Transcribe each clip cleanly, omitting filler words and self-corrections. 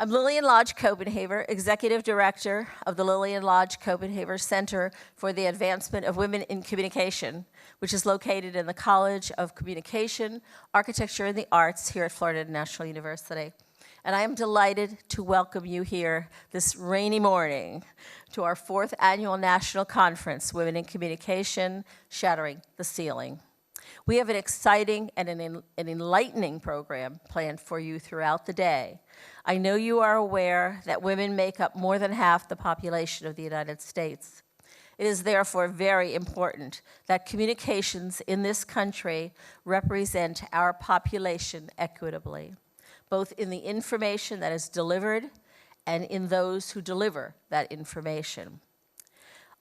I'm Lillian Lodge Copenhaver, Executive Director of the Lillian Lodge Copenhaver Center for the Advancement of Women in Communication, which is located in the College of Communication, Architecture, and the Arts here at Florida National University. And I am delighted to welcome you here this rainy morning to our 4th annual national conference, Women in Communication, Shattering the Ceiling. We have an exciting and an enlightening program planned for you throughout the day. I know you are aware that women make up more than half the population of the United States. It is therefore very important that communications in this country represent our population equitably, both in the information that is delivered and in those who deliver that information.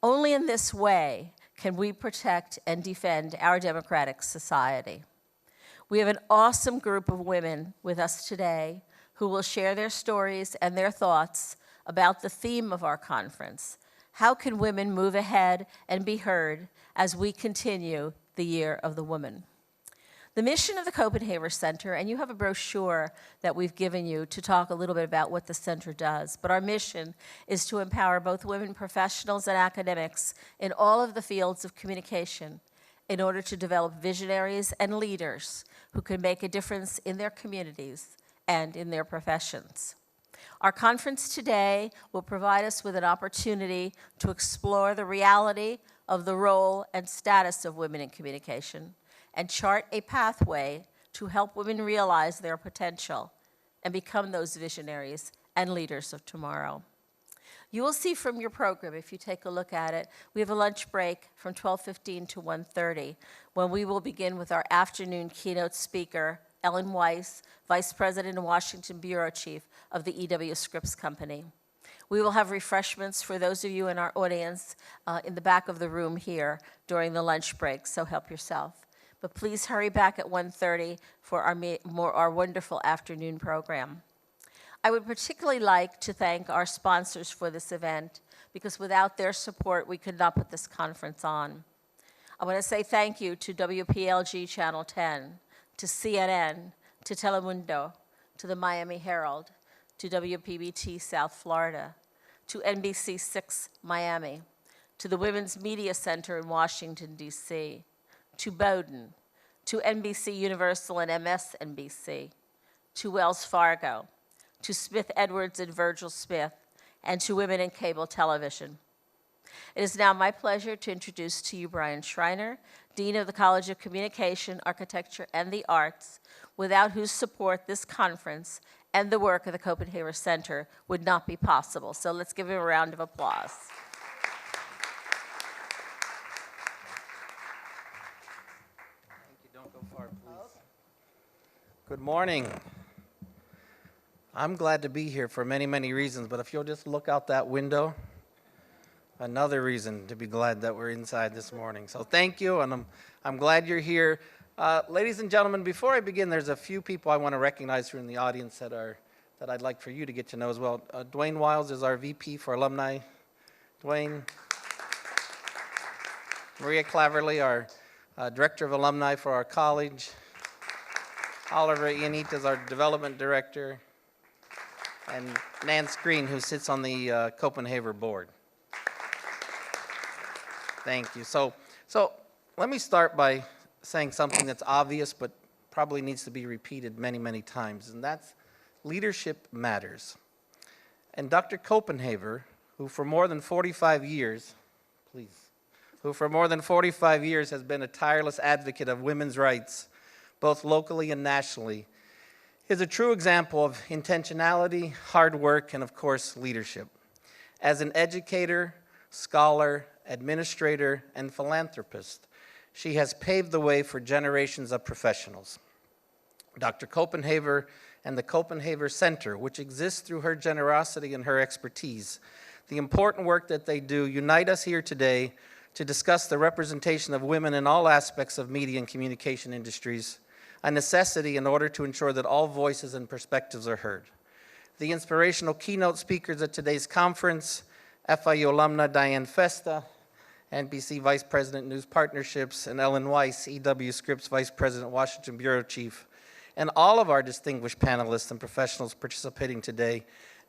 Only in this way can we protect and defend our democratic society. We have an awesome group of women with us today who will share their stories and their thoughts about the theme of our conference: how can women move ahead and be heard as we continue the Year of the Woman? The mission of the Copenhaver Center, and you have a brochure that we've given you to talk a little bit about what the center does, but our mission is to empower both women professionals and academics in all of the fields of communication in order to develop visionaries and leaders who can make a difference in their communities and in their professions. Our conference today will provide us with an opportunity to explore the reality of the role and status of women in communication and chart a pathway to help women realize their potential and become those visionaries and leaders of tomorrow. You will see from your program, if you take a look at it, we have a lunch break from 12:15 to 1:30, when we will begin with our afternoon keynote speaker, Ellen Weiss, Vice President and Washington Bureau Chief of the E.W. Scripps Company. We will have refreshments for those of you in our audience in the back of the room here during the lunch break, so help yourself. But please hurry back at 1:30 for our wonderful afternoon program. I would particularly like to thank our sponsors for this event, because without their support, we could not put this conference on. I want to say thank you to WPLG Channel 10, to CNN, to Telemundo, to the Miami Herald, to WPBT South Florida, to NBC6 Miami, to the Women's Media Center in Washington, D.C., to Bowdoin, to NBC Universal and MSNBC, to Wells Fargo, to Smith Edwards and Virgil Smith, and to Women in Cable Television. It is now my pleasure to introduce to you Brian Schreiner, Dean of the College of Communication, Architecture, and the Arts, without whose support this conference and the work of the Copenhaver Center would not be possible. So let's give him a round of applause. Don't go far, please. Good morning. I'm glad to be here for many, many reasons, but if you'll just look out that window, another reason to be glad that we're inside this morning. So thank you, and I'm glad you're here. Ladies and gentlemen, before I begin, there's a few people I want to recognize here in the audience that I'd like for you to get to know as well. Dwayne Wiles is our VP for Alumni. Dwayne. Maria Claverley, our Director of Alumni for our college. Oliver Ianita is our Development Director. And Nance Green, who sits on the Copenhaver board. Thank you. So let me start by saying something that's obvious but probably needs to be repeated many, many times, and that's leadership matters. And Dr. Copenhaver, who for more than 45 years, has been a tireless advocate of women's rights, both locally and nationally, is a true example of intentionality, hard work, and of course, leadership. As an educator, scholar, administrator, and philanthropist, she has paved the way for generations of professionals. Dr. Copenhaver and the Copenhaver Center, which exists through her generosity and her expertise, the important work that they do unite us here today to discuss the representation of women in all aspects of media and communication industries, a necessity in order to ensure that all voices and perspectives are heard. The inspirational keynote speakers at today's conference, FIU alumna Dianne Festa, NBC Vice President News Partnerships, and Ellen Weiss, E.W. Scripps Vice President Washington Bureau Chief, and all of our distinguished panelists and professionals participating today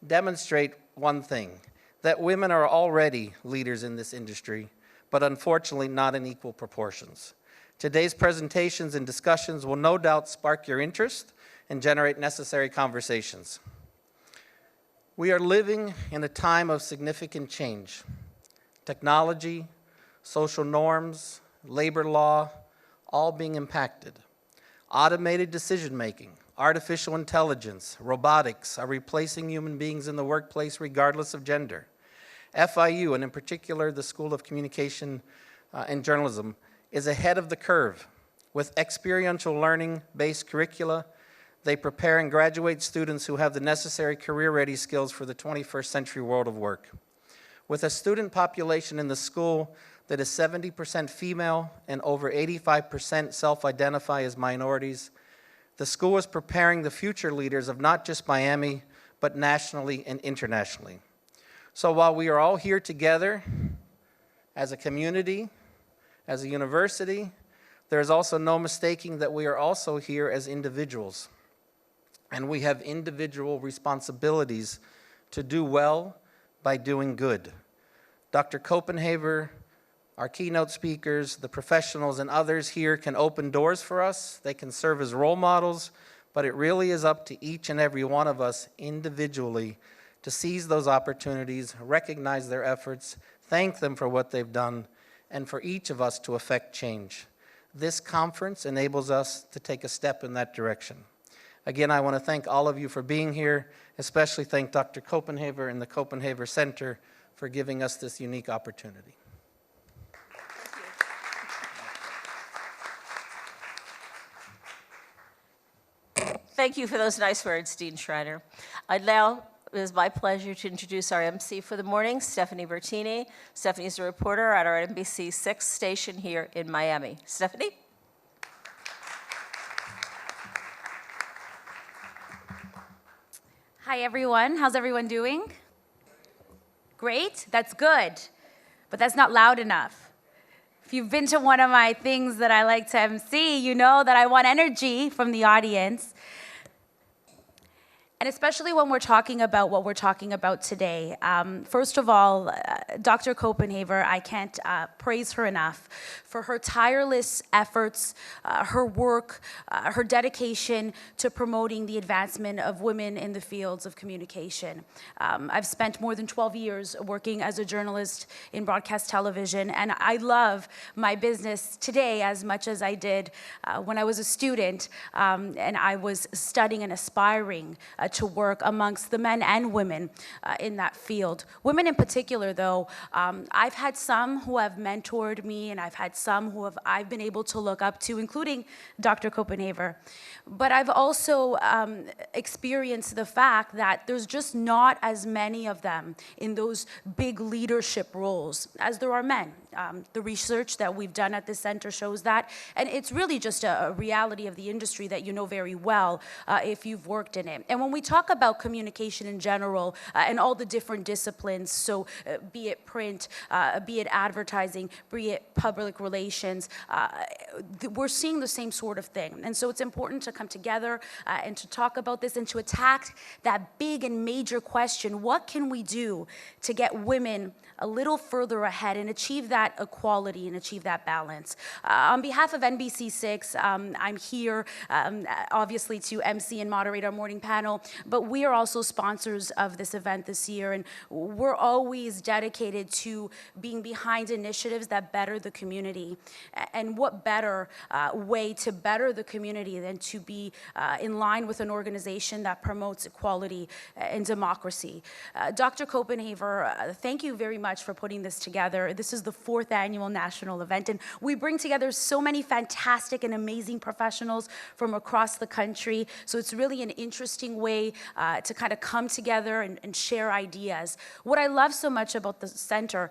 demonstrate one thing, that women are already leaders in this industry, but unfortunately not in equal proportions. Today's presentations and discussions will no doubt spark your interest and generate necessary conversations. We are living in a time of significant change. Technology, social norms, labor law, all being impacted. Automated decision-making, artificial intelligence, robotics are replacing human beings in the workplace regardless of gender. FIU, and in particular the School of Communication and Journalism, is ahead of the curve. With experiential learning-based curricula, they prepare and graduate students who have the necessary career-ready skills for the 21st century world of work. With a student population in the school that is 70% female and over 85% self-identify as minorities, the school is preparing the future leaders of not just Miami, but nationally and internationally. So while we are all here together as a community, as a university, there is also no mistaking that we are also here as individuals. And we have individual responsibilities to do well by doing good. Dr. Copenhaver, our keynote speakers, the professionals, and others here can open doors for us. They can serve as role models, but it really is up to each and every one of us individually to seize those opportunities, recognize their efforts, thank them for what they've done, and for each of us to affect change. This conference enables us to take a step in that direction. Again, I want to thank all of you for being here, especially thank Dr. Copenhaver and the Copenhaver Center for giving us this unique opportunity. Thank you for those nice words, Dean Schreiner. Now, it is my pleasure to introduce our MC for the morning, Stephanie Bertini. Stephanie's a reporter at our NBC 6 station here in Miami. Stephanie? Hi, everyone. How's everyone doing? Great? That's good. But that's not loud enough. If you've been to one of my things that I like to MC, you know that I want energy from the audience. And especially when we're talking about what we're talking about today. First of all, Dr. Copenhaver, I can't praise her enough for her tireless efforts, her work, her dedication to promoting the advancement of women in the fields of communication. I've spent more than 12 years working as a journalist in broadcast television, and I love my business today as much as I did when I was a student and I was studying and aspiring to work amongst the men and women in that field. Women in particular, though, I've had some who have mentored me, and I've had some who I've been able to look up to, including Dr. Copenhaver. But I've also experienced the fact that there's just not as many of them in those big leadership roles as there are men. The research that we've done at the center shows that, and it's really just a reality of the industry that you know very well if you've worked in it. And when we talk about communication in general and all the different disciplines, so be it print, be it advertising, be it public relations, we're seeing the same sort of thing. And so it's important to come together and to talk about this and to attack that big and major question: what can we do to get women a little further ahead and achieve that equality and achieve that balance? On behalf of NBC6, I'm here obviously to MC and moderate our morning panel, but we are also sponsors of this event this year, and we're always dedicated to being behind initiatives that better the community. And what better way to better the community than to be in line with an organization that promotes equality and democracy. Dr. Copenhaver, thank you very much for putting this together. This is the 4th annual national event, and we bring together so many fantastic and amazing professionals from across the country. So it's really an interesting way to kind of come together and share ideas. What I love so much about the center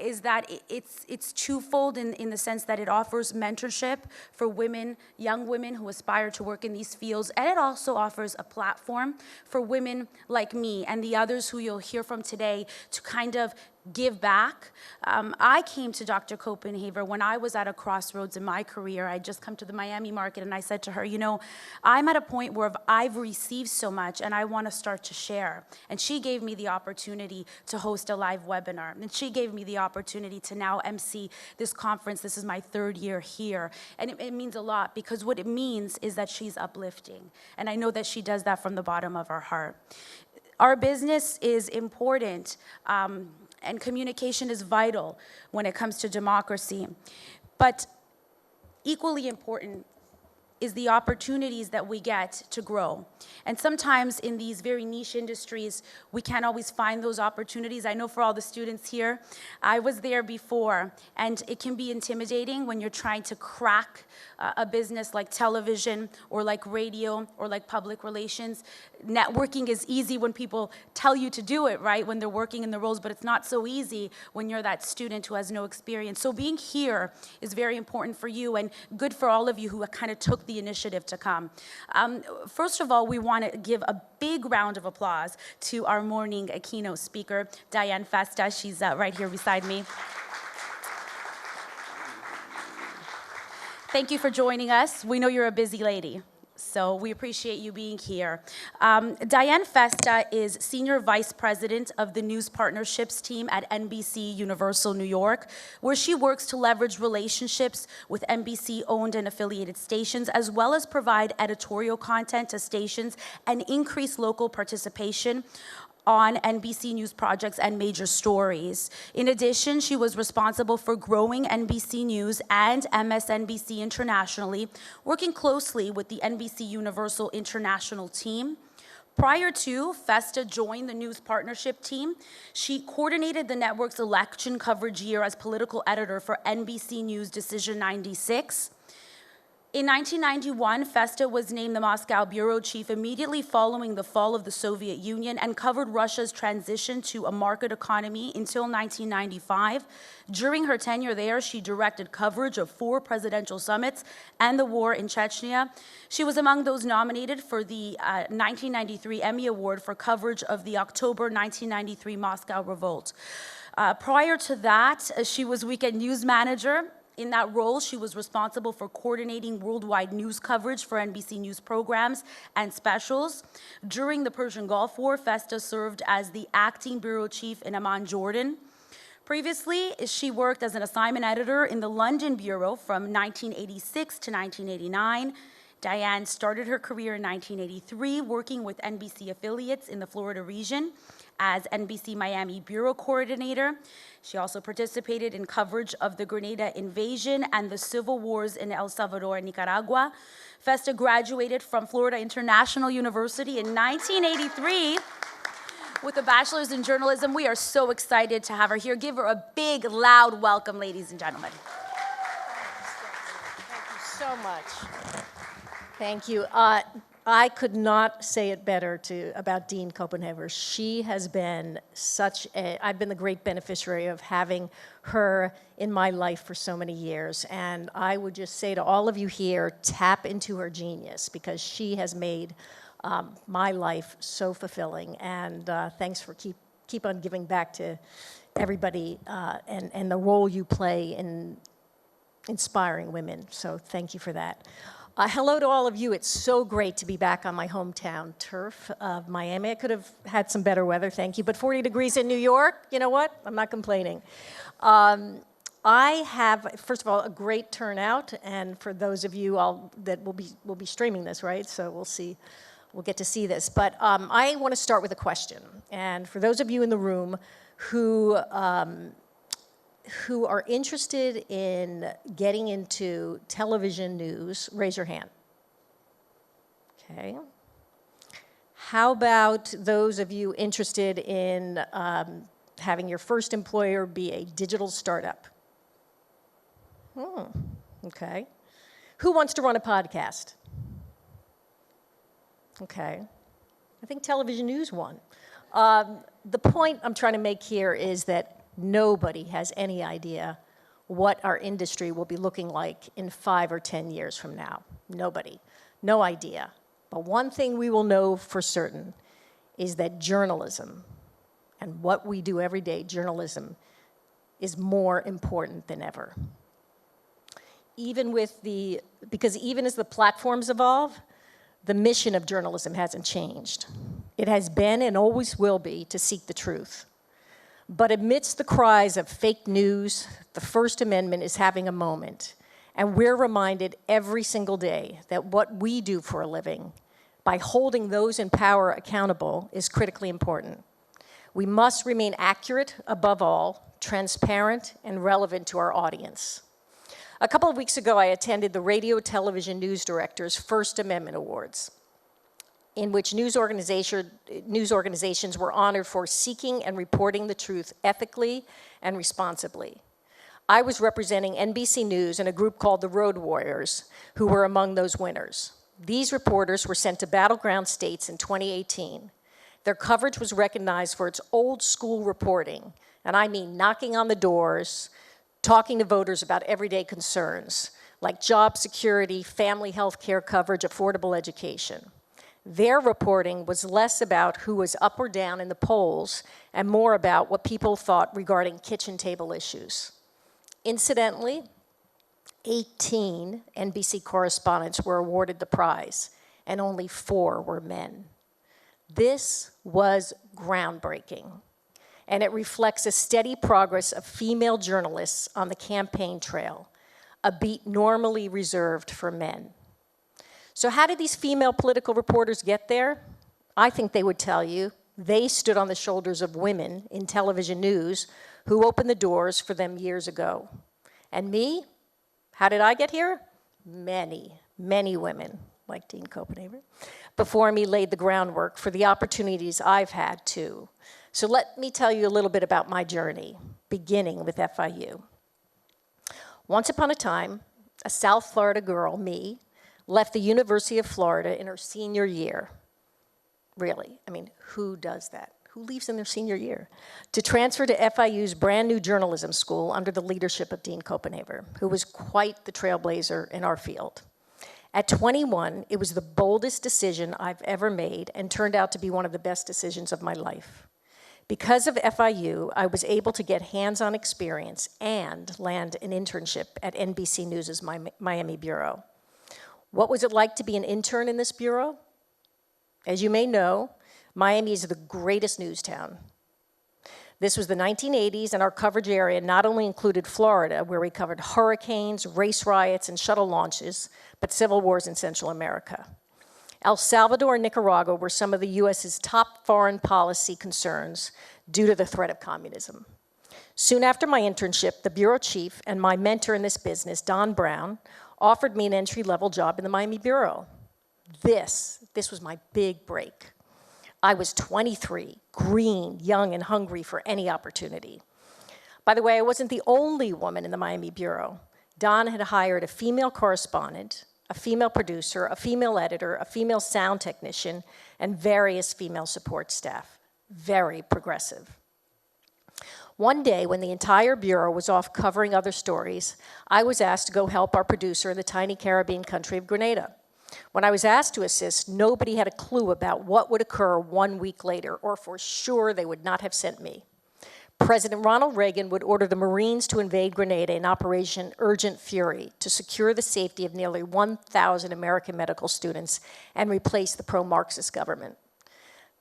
is that it's twofold in the sense that it offers mentorship for women, young women who aspire to work in these fields, and it also offers a platform for women like me and the others who you'll hear from today to kind of give back. I came to Dr. Copenhaver when I was at a crossroads in my career. I'd just come to the Miami market, and I said to her, you know, I'm at a point where I've received so much and I want to start to share. And she gave me the opportunity to host a live webinar. And she gave me the opportunity to now MC this conference. This is my 3rd year here. And it means a lot, because what it means is that she's uplifting. And I know that she does that from the bottom of her heart. Our business is important. And communication is vital when it comes to democracy. But equally important is the opportunities that we get to grow. And sometimes in these very niche industries, we can't always find those opportunities. I know for all the students here, I was there before, and it can be intimidating when you're trying to crack a business like television or like radio or like public relations. Networking is easy when people tell you to do it, right? When they're working in the roles, but it's not so easy when you're that student who has no experience. So being here is very important for you, and good for all of you who kind of took the initiative to come. First of all, we want to give a big round of applause to our morning keynote speaker, Dianne Festa. She's right here beside me. Thank you for joining us. We know you're a busy lady, so we appreciate you being here. Dianne Festa is Senior Vice President of the News Partnerships team at NBC Universal New York, where she works to leverage relationships with NBC-owned and affiliated stations, as well as provide editorial content to stations and increase local participation on NBC News projects and major stories. In addition, she was responsible for growing NBC News and MSNBC internationally, working closely with the NBC Universal International team. Prior to Festa joined the news partnership team, she coordinated the network's election coverage year as political editor for NBC News Decision 96. In 1991, Festa was named the Moscow bureau chief immediately following the fall of the Soviet Union and covered Russia's transition to a market economy until 1995. During her tenure there, she directed coverage of 4 presidential summits and the war in Chechnya. She was among those nominated for the 1993 Emmy Award for coverage of the October 1993 Moscow Revolt. Prior to that, she was weekend news manager. In that role, she was responsible for coordinating worldwide news coverage for NBC News programs and specials. During the Persian Gulf War, Festa served as the acting bureau chief in Amman, Jordan. Previously, she worked as an assignment editor in the London bureau from 1986 to 1989. Dianne started her career in 1983, working with NBC affiliates in the Florida region as NBC Miami bureau coordinator. She also participated in coverage of the Grenada invasion and the civil wars in El Salvador and Nicaragua. Festa graduated from Florida International University in 1983 with a bachelor's in journalism. We are so excited to have her here. Give her a big, loud welcome, ladies and gentlemen. Thank you so much. Thank you. I could not say it better about Dean Copenhaver. She has been I've been the great beneficiary of having her in my life for so many years. And I would just say to all of you here, tap into her genius, because she has made my life so fulfilling. And thanks for keep on giving back to everybody and the role you play in inspiring women. So thank you for that. Hello to all of you. It's so great to be back on my hometown turf of Miami. I could have had some better weather, thank you, but 40 degrees in New York, you know what? I'm not complaining. I have, first of all, a great turnout, and for those of you that will be streaming this, right? So we'll get to see this. But I want to start with a question. And for those of you in the room who are interested in getting into television news, raise your hand. Okay. How about those of you interested in having your first employer be a digital startup? Okay. Who wants to run a podcast? Okay. I think television news won. The point I'm trying to make here is that nobody has any idea what our industry will be looking like in 5 or 10 years from now. Nobody. No idea. But one thing we will know for certain is that journalism and what we do every day, journalism, is more important than ever. Because even as the platforms evolve, the mission of journalism hasn't changed. It has been and always will be to seek the truth. But amidst the cries of fake news, the First Amendment is having a moment. And we're reminded every single day that what we do for a living, by holding those in power accountable, is critically important. We must remain accurate above all, transparent, and relevant to our audience. A couple of weeks ago, I attended the Radio Television News Directors' First Amendment Awards, in which news organizations were honored for seeking and reporting the truth ethically and responsibly. I was representing NBC News and a group called the Road Warriors, who were among those winners. These reporters were sent to battleground states in 2018. Their coverage was recognized for its old school reporting, and I mean knocking on the doors, talking to voters about everyday concerns, like job security, family health care coverage, affordable education. Their reporting was less about who was up or down in the polls and more about what people thought regarding kitchen table issues. Incidentally, 18 NBC correspondents were awarded the prize, and only 4 were men. This was groundbreaking, and it reflects a steady progress of female journalists on the campaign trail, a beat normally reserved for men. So how did these female political reporters get there? I think they would tell you they stood on the shoulders of women in television news who opened the doors for them years ago. And me? How did I get here? Many, many women, like Dean Copenhaver, before me laid the groundwork for the opportunities I've had too. So let me tell you a little bit about my journey, beginning with FIU. Once upon a time, a South Florida girl, me, left the University of Florida in her senior year. Really, I mean, who does that? Who leaves in their senior year? To transfer to FIU's brand new journalism school under the leadership of Dean Copenhaver, who was quite the trailblazer in our field. At 21, it was the boldest decision I've ever made and turned out to be one of the best decisions of my life. Because of FIU, I was able to get hands-on experience and land an internship at NBC News' Miami bureau. What was it like to be an intern in this bureau? As you may know, Miami is the greatest news town. This was the 1980s, and our coverage area not only included Florida, where we covered hurricanes, race riots, and shuttle launches, but civil wars in Central America. El Salvador and Nicaragua were some of the U.S.'s top foreign policy concerns due to the threat of communism. Soon after my internship, the bureau chief and my mentor in this business, Don Brown, offered me an entry-level job in the Miami bureau. This was my big break. I was 23, green, young, and hungry for any opportunity. By the way, I wasn't the only woman in the Miami bureau. Don had hired a female correspondent, a female producer, a female editor, a female sound technician, and various female support staff. Very progressive. One day, when the entire bureau was off covering other stories, I was asked to go help our producer in the tiny Caribbean country of Grenada. When I was asked to assist, nobody had a clue about what would occur 1 week later, or for sure they would not have sent me. President Ronald Reagan would order the Marines to invade Grenada in Operation Urgent Fury to secure the safety of nearly 1,000 American medical students and replace the pro-Marxist government.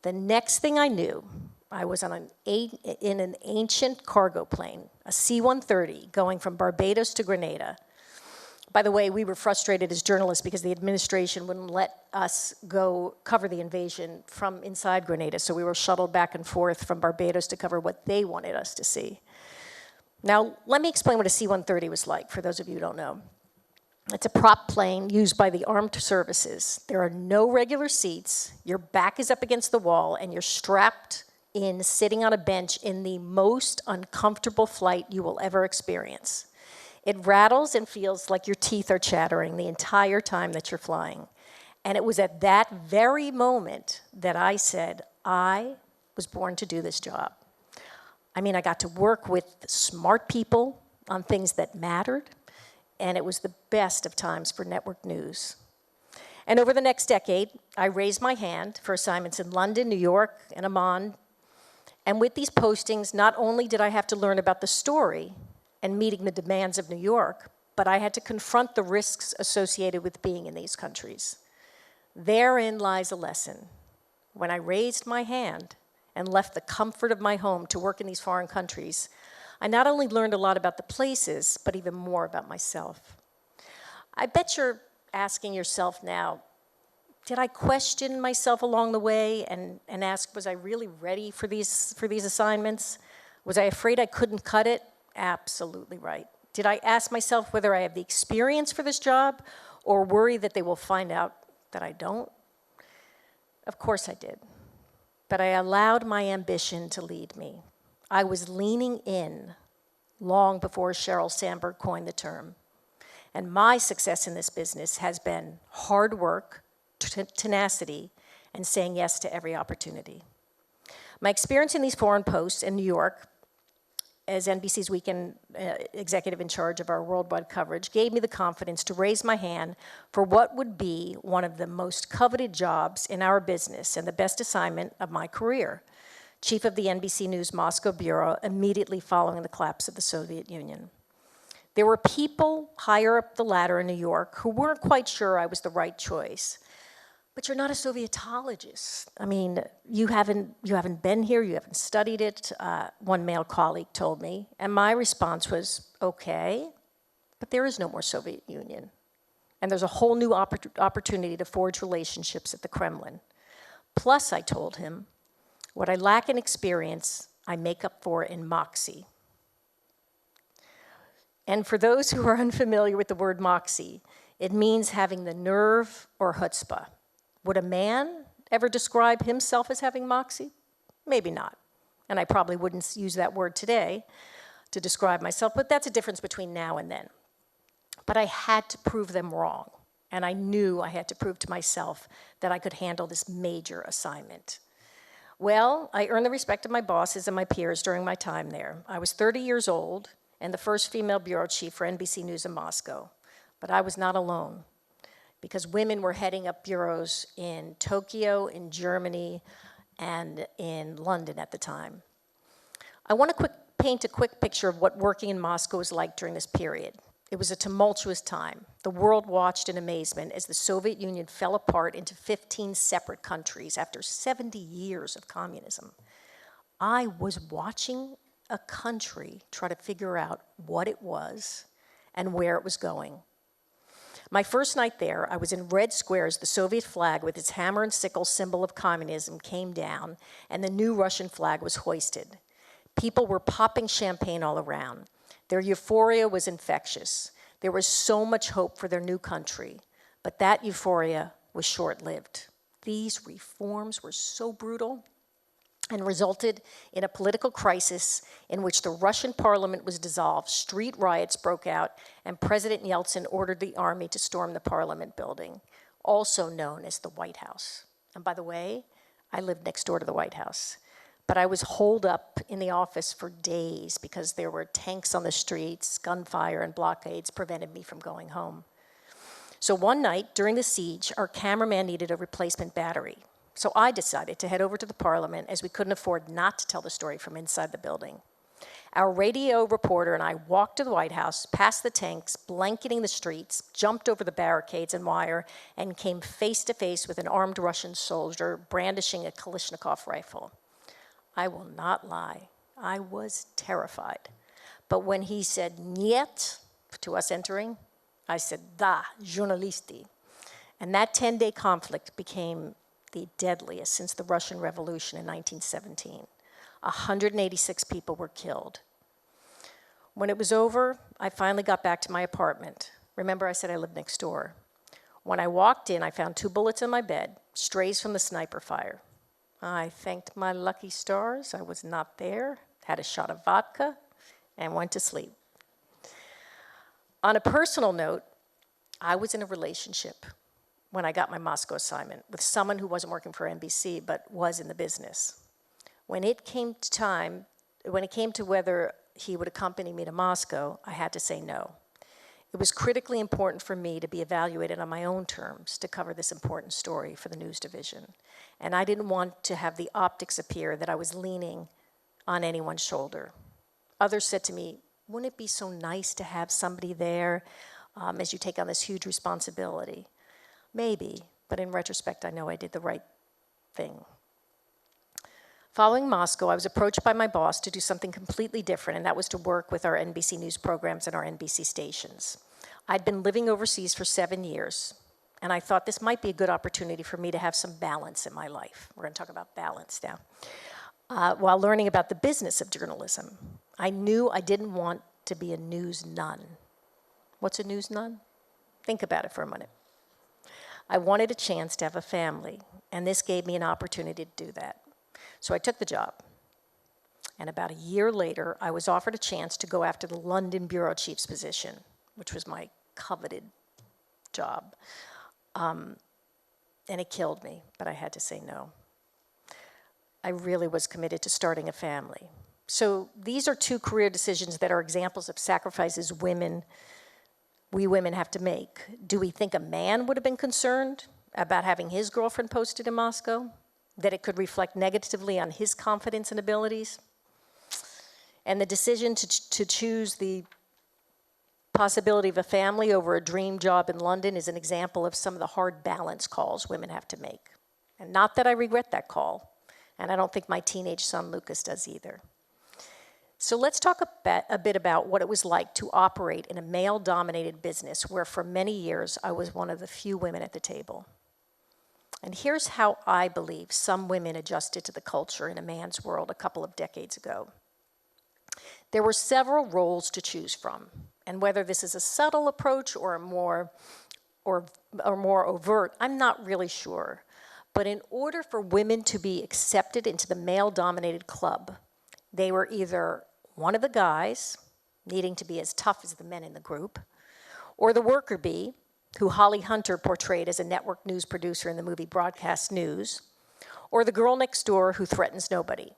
The next thing I knew, I was in an ancient cargo plane, a C-130, going from Barbados to Grenada. By the way, we were frustrated as journalists because the administration wouldn't let us go cover the invasion from inside Grenada, so we were shuttled back and forth from Barbados to cover what they wanted us to see. Now, let me explain what a C-130 was like, for those of you who don't know. It's a prop plane used by the armed services. There are no regular seats, your back is up against the wall, and you're strapped in, sitting on a bench in the most uncomfortable flight you will ever experience. It rattles and feels like your teeth are chattering the entire time that you're flying. And it was at that very moment that I said, I was born to do this job. I mean, I got to work with smart people on things that mattered, and it was the best of times for network news. And over the next decade, I raised my hand for assignments in London, New York, and Amman, And with these postings, not only did I have to learn about the story and meeting the demands of New York, but I had to confront the risks associated with being in these countries. Therein lies a lesson. When I raised my hand and left the comfort of my home to work in these foreign countries, I not only learned a lot about the places, but even more about myself. I bet you're asking yourself now, did I question myself along the way and ask, was I really ready for these assignments? Was I afraid I couldn't cut it? Absolutely right. Did I ask myself whether I have the experience for this job or worry that they will find out that I don't? Of course I did. But I allowed my ambition to lead me. I was leaning in long before Sheryl Sandberg coined the term. And my success in this business has been hard work, tenacity, and saying yes to every opportunity. My experience in these foreign posts in New York as NBC's weekend executive in charge of our worldwide coverage gave me the confidence to raise my hand for what would be one of the most coveted jobs in our business and the best assignment of my career, chief of the NBC News Moscow Bureau, immediately following the collapse of the Soviet Union. There were people higher up the ladder in New York who weren't quite sure I was the right choice. But you're not a Sovietologist. I mean, you haven't been here, you haven't studied it, one male colleague told me. And my response was, okay, but there is no more Soviet Union. And there's a whole new opportunity to forge relationships at the Kremlin. Plus, I told him, what I lack in experience, I make up for in moxie. And for those who are unfamiliar with the word moxie, it means having the nerve or chutzpah. Would a man ever describe himself as having moxie? Maybe not. And I probably wouldn't use that word today to describe myself, but that's a difference between now and then. But I had to prove them wrong, and I knew I had to prove to myself that I could handle this major assignment. Well, I earned the respect of my bosses and my peers during my time there. I was 30 years old and the first female bureau chief for NBC News in Moscow, but I was not alone, because women were heading up bureaus in Tokyo, in Germany, and in London at the time. I want to paint a quick picture of what working in Moscow was like during this period. It was a tumultuous time. The world watched in amazement as the Soviet Union fell apart into 15 separate countries after 70 years of communism. I was watching a country try to figure out what it was and where it was going. My first night there, I was in Red Square as the Soviet flag with its hammer and sickle symbol of communism came down and the new Russian flag was hoisted. People were popping champagne all around. Their euphoria was infectious. There was so much hope for their new country, but that euphoria was short-lived. These reforms were so brutal and resulted in a political crisis in which the Russian parliament was dissolved, street riots broke out, and President Yeltsin ordered the army to storm the parliament building, also known as the White House. And by the way, I lived next door to the White House. But I was holed up in the office for days because there were tanks on the streets, gunfire, and blockades prevented me from going home. So one night during the siege, our cameraman needed a replacement battery. So I decided to head over to the parliament as we couldn't afford not to tell the story from inside the building. Our radio reporter and I walked to the White House, past the tanks, blanketing the streets, jumped over the barricades and wire, and came face to face with an armed Russian soldier brandishing a Kalashnikov rifle. I will not lie, I was terrified. But when he said "Niet" to us entering, I said "Da, journalisti." And that 10-day conflict became the deadliest since the Russian Revolution in 1917. 186 people were killed. When it was over, I finally got back to my apartment. Remember, I said I lived next door. When I walked in, I found 2 bullets in my bed, strays from the sniper fire. I thanked my lucky stars I was not there, had a shot of vodka, and went to sleep. On a personal note, I was in a relationship when I got my Moscow assignment with someone who wasn't working for NBC but was in the business. When it came to whether he would accompany me to Moscow, I had to say no. It was critically important for me to be evaluated on my own terms to cover this important story for the news division. And I didn't want to have the optics appear that I was leaning on anyone's shoulder. Others said to me, wouldn't it be so nice to have somebody there as you take on this huge responsibility? Maybe, but in retrospect, I know I did the right thing. Following Moscow, I was approached by my boss to do something completely different, and that was to work with our NBC News programs and our NBC stations. I'd been living overseas for 7 years, and I thought this might be a good opportunity for me to have some balance in my life. We're going to talk about balance now. While learning about the business of journalism, I knew I didn't want to be a news nun. What's a news nun? Think about it for a minute. I wanted a chance to have a family, and this gave me an opportunity to do that. So I took the job. And about a year later, I was offered a chance to go after the London bureau chief's position, which was my coveted job. And it killed me, but I had to say no. I really was committed to starting a family. So these are two career decisions that are examples of sacrifices we women have to make. Do we think a man would have been concerned about having his girlfriend posted in Moscow? That it could reflect negatively on his confidence and abilities? And the decision to choose the possibility of a family over a dream job in London is an example of some of the hard balance calls women have to make. And not that I regret that call, and I don't think my teenage son Lucas does either. So let's talk a bit about what it was like to operate in a male-dominated business where for many years I was one of the few women at the table. And here's how I believe some women adjusted to the culture in a man's world a couple of decades ago. There were several roles to choose from, and whether this is a subtle approach or a more overt, I'm not really sure. But in order for women to be accepted into the male-dominated club, they were either one of the guys, needing to be as tough as the men in the group, or the worker bee, who Holly Hunter portrayed as a network news producer in the movie Broadcast News, or the girl next door who threatens nobody.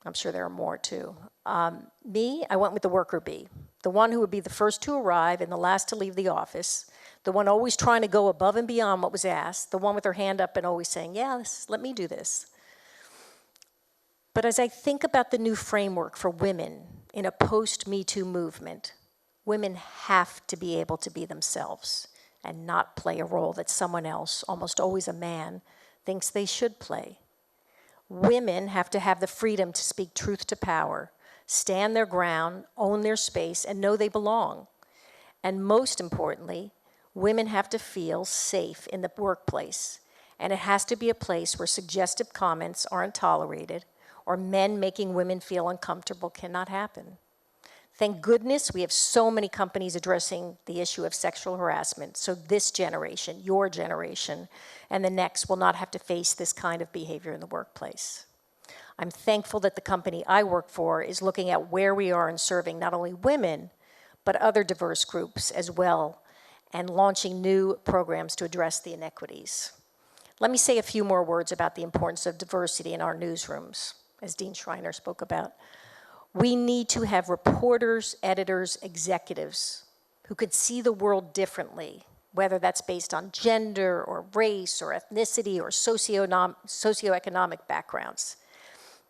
I'm sure there are more too. I went with the worker bee, the one who would be the first to arrive and the last to leave the office, the one always trying to go above and beyond what was asked, the one with her hand up and always saying, yes, let me do this. But as I think about the new framework for women in a post-Me Too movement, women have to be able to be themselves and not play a role that someone else, almost always a man, thinks they should play. Women have to have the freedom to speak truth to power, stand their ground, own their space, and know they belong. And most importantly, women have to feel safe in the workplace, and it has to be a place where suggestive comments aren't tolerated or men making women feel uncomfortable cannot happen. Thank goodness we have so many companies addressing the issue of sexual harassment, so this generation, your generation, and the next will not have to face this kind of behavior in the workplace. I'm thankful that the company I work for is looking at where we are in serving not only women, but other diverse groups as well, and launching new programs to address the inequities. Let me say a few more words about the importance of diversity in our newsrooms, as Dean Schreiner spoke about. We need to have reporters, editors, executives who could see the world differently, whether that's based on gender or race or ethnicity or socioeconomic backgrounds.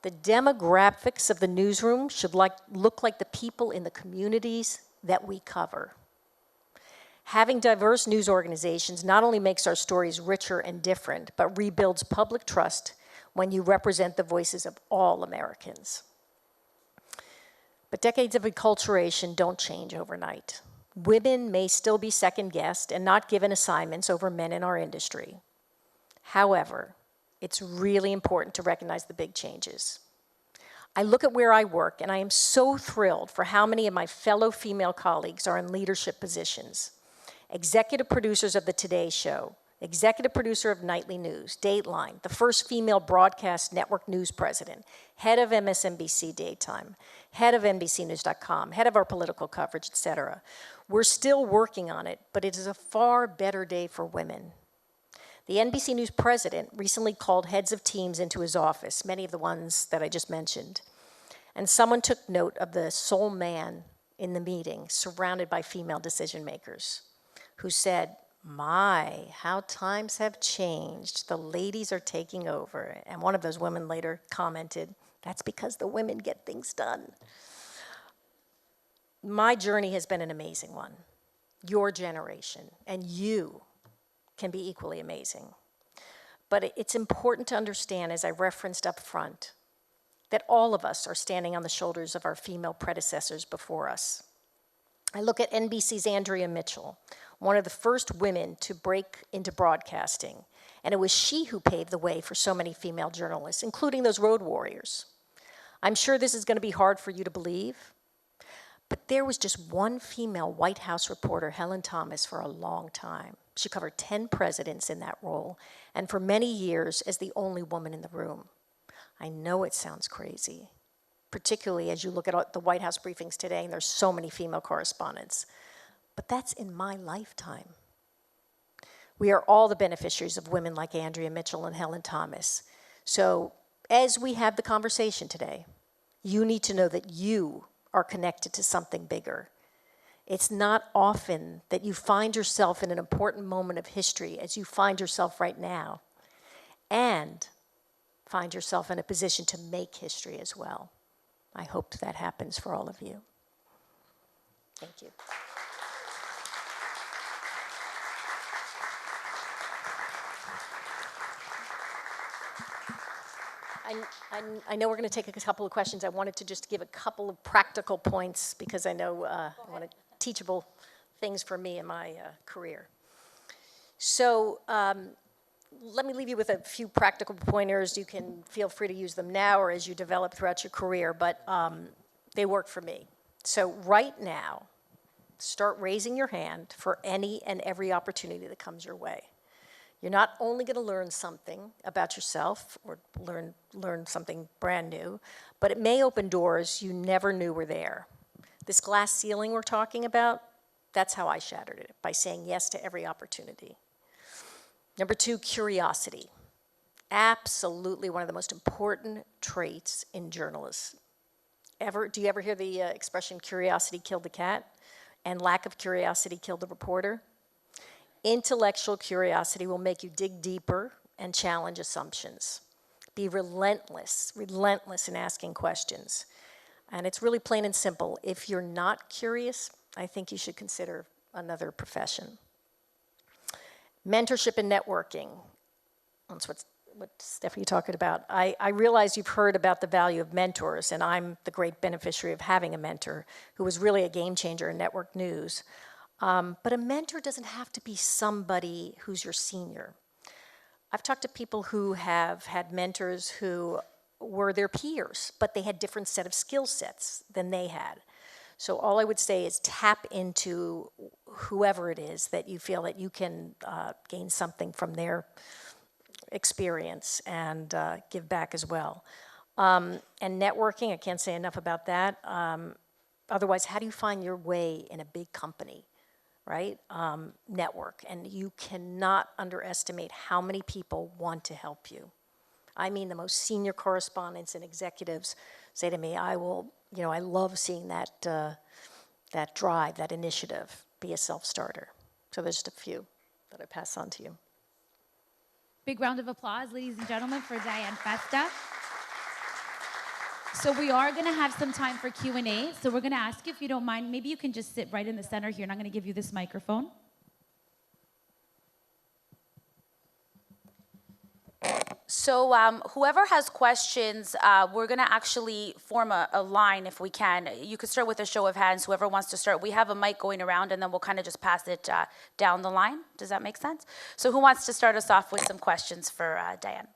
The demographics of the newsroom should look like the people in the communities that we cover. Having diverse news organizations not only makes our stories richer and different, but rebuilds public trust when you represent the voices of all Americans. But decades of acculturation don't change overnight. Women may still be second-guessed and not given assignments over men in our industry. However, it's really important to recognize the big changes. I look at where I work, and I am so thrilled for how many of my fellow female colleagues are in leadership positions. Executive producers of the Today Show, executive producer of Nightly News, Dateline, the first female broadcast network news president, head of MSNBC Daytime, head of NBCnews.com, head of our political coverage, etc. We're still working on it, but it is a far better day for women. The NBC News president recently called heads of teams into his office, many of the ones that I just mentioned, and someone took note of the sole man in the meeting, surrounded by female decision makers, who said, "My, how times have changed. The ladies are taking over." And one of those women later commented, That's because the women get things done. My journey has been an amazing one. Your generation and you can be equally amazing. But it's important to understand, as I referenced up front, that all of us are standing on the shoulders of our female predecessors before us. I look at NBC's Andrea Mitchell, one of the first women to break into broadcasting, and it was she who paved the way for so many female journalists, including those road warriors. I'm sure this is going to be hard for you to believe, but there was just one female White House reporter, Helen Thomas, for a long time. She covered 10 presidents in that role, and for many years as the only woman in the room. I know it sounds crazy, particularly as you look at the White House briefings today, and there's so many female correspondents. But that's in my lifetime. We are all the beneficiaries of women like Andrea Mitchell and Helen Thomas. So as we have the conversation today, you need to know that you are connected to something bigger. It's not often that you find yourself in an important moment of history as you find yourself right now, and find yourself in a position to make history as well. I hope that happens for all of you. Thank you. I know we're going to take a couple of questions. I wanted to just give a couple of practical points because I know I want teachable things for me in my career. So let me leave you with a few practical pointers. You can feel free to use them now or as you develop throughout your career, but they work for me. So right now, start raising your hand for any and every opportunity that comes your way. You're not only going to learn something about yourself or learn something brand new, but it may open doors you never knew were there. This glass ceiling we're talking about, that's how I shattered it, by saying yes to every opportunity. Number 2, curiosity. Absolutely one of the most important traits in journalists. Do you ever hear the expression, curiosity killed the cat, and lack of curiosity killed the reporter? Intellectual curiosity will make you dig deeper and challenge assumptions. Be relentless in asking questions. And it's really plain and simple. If you're not curious, I think you should consider another profession. Mentorship and networking. That's what Stephanie talking about. I realize you've heard about the value of mentors, and I'm the great beneficiary of having a mentor who was really a game changer in network news. But a mentor doesn't have to be somebody who's your senior. I've talked to people who have had mentors who were their peers, but they had different set of skill sets than they had. So all I would say is tap into whoever it is that you feel that you can gain something from their experience and give back as well. And networking, I can't say enough about that. Otherwise, how do you find your way in a big company? Right? Network. And you cannot underestimate how many people want to help you. I mean, the most senior correspondents and executives say to me, I love seeing that drive, that initiative, be a self-starter. So there's just a few that I pass on to you. Big round of applause, ladies and gentlemen, for Dianne Festa. So we are going to have some time for Q&A. So we're going to ask you, if you don't mind, maybe you can just sit right in the center here, and I'm going to give you this microphone. So whoever has questions, we're going to actually form a line if we can. You could start with a show of hands, whoever wants to start. We have a mic going around, and then we'll kind of just pass it down the line. Does that make sense? So who wants to start us off with some questions for Dianne?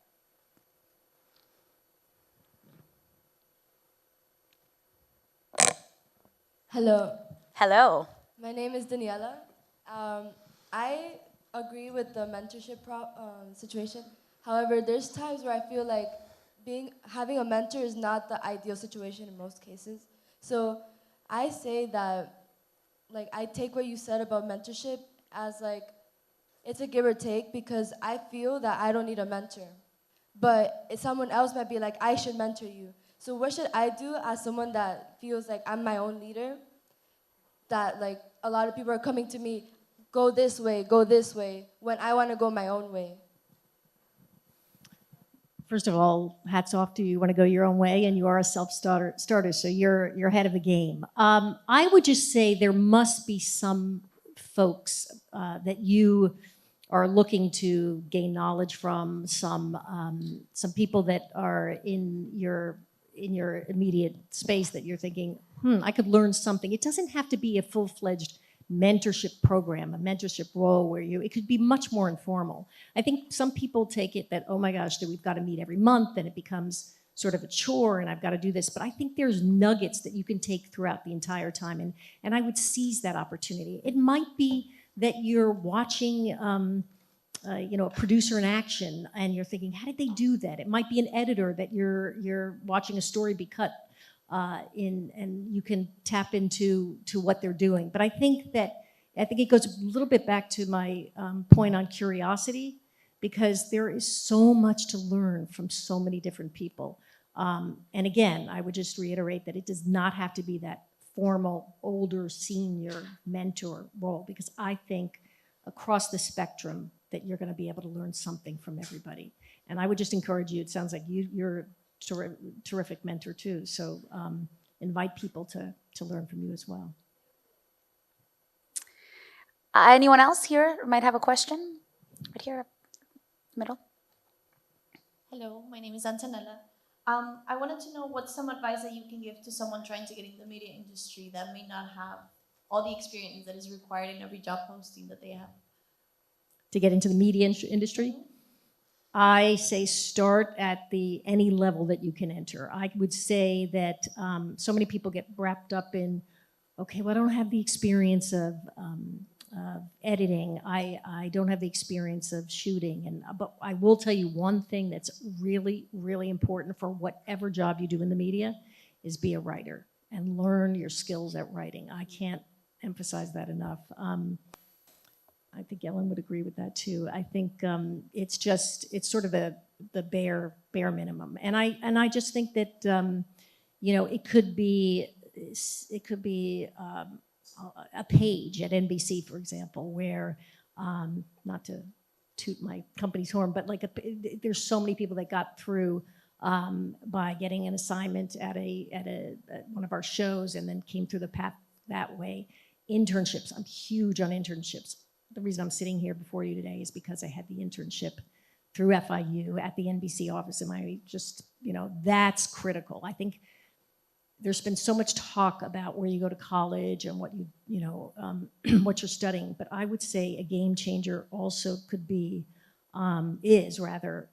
Hello. Hello. My name is Daniela. I agree with the mentorship situation. However, there's times where I feel like having a mentor is not the ideal situation in most cases. So I say that, I take what you said about mentorship as it's a give or take, because I feel that I don't need a mentor. But someone else might be like, I should mentor you. So what should I do as someone that feels like I'm my own leader? That a lot of people are coming to me, go this way, when I want to go my own way. first of all, hats off to you. You want to go your own way, and you are a self-starter, so you're ahead of the game. I would just say there must be some folks that you are looking to gain knowledge from, some people that are in your immediate space that you're thinking, I could learn something. It doesn't have to be a full-fledged mentorship program, a mentorship role where it could be much more informal. I think some people take it that, oh my gosh, that we've got to meet every month and it becomes sort of a chore and I've got to do this. But I think there's nuggets that you can take throughout the entire time, and I would seize that opportunity. It might be that you're watching a producer in action and you're thinking, how did they do that? It might be an editor that you're watching a story be cut and you can tap into what they're doing. But I think it goes a little bit back to my point on curiosity, because there is so much to learn from so many different people. And again, I would just reiterate that it does not have to be that formal, older, senior mentor role, because I think across the spectrum that you're going to be able to learn something from everybody. And I would just encourage you, it sounds like you're a terrific mentor too, so invite people to learn from you as well. Anyone else here might have a question? Right here, middle. Hello, my name is Antonella. I wanted to know what's some advice that you can give to someone trying to get in the media industry that may not have all the experience that is required in every job posting that they have. To get into the media industry? I say start at any level that you can enter. I would say that so many people get wrapped up in, okay, well, I don't have the experience of editing. I don't have the experience of shooting. But I will tell you one thing that's really, really important for whatever job you do in the media is be a writer and learn your skills at writing. I can't emphasize that enough. I think Ellen would agree with that too. I think it's sort of the bare minimum. And I just think that it could be a page at NBC, for example, where not to toot my company's horn, but there's so many people that got through by getting an assignment at one of our shows and then came through the path that way. Internships, I'm huge on internships. The reason I'm sitting here before you today is because I had the internship through FIU at the NBC office, and that's critical. I think there's been so much talk about where you go to college and what what you're studying, but I would say a game changer also could be, is rather,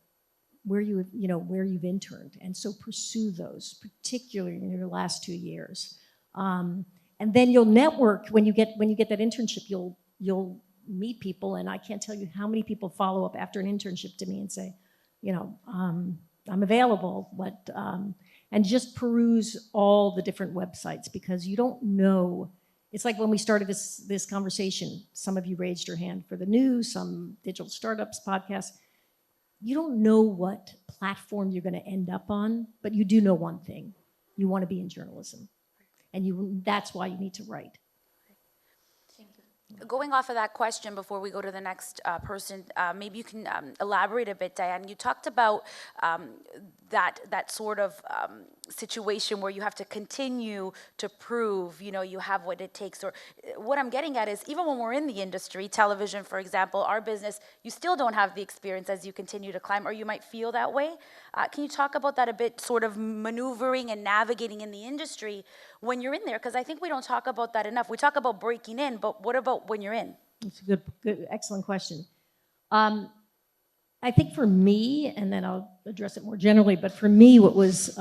where you've interned, and so pursue those, particularly in your last 2 years, and then you'll network when you get that internship. You'll meet people, and I can't tell you how many people follow up after an internship to me and say, I'm available, but and just peruse all the different websites, because you don't know. It's like when we started this conversation, some of you raised your hand for the news, some digital startups podcasts. You don't know what platform you're going to end up on, but you do know one thing: you want to be in journalism, and that's why you need to write. Going off of that question before we go to the next person, maybe you can elaborate a bit, Dianne. You talked about that sort of situation where you have to continue to prove, you have what it takes. Or what I'm getting at is, even when we're in the industry, television, for example, our business, you still don't have the experience as you continue to climb, or you might feel that way. Can you talk about that a bit, sort of maneuvering and navigating in the industry when you're in there? Because I think we don't talk about that enough. We talk about breaking in, but what about when you're in? It's a good, excellent question. I think for me, and then I'll address it more generally, but for me, what was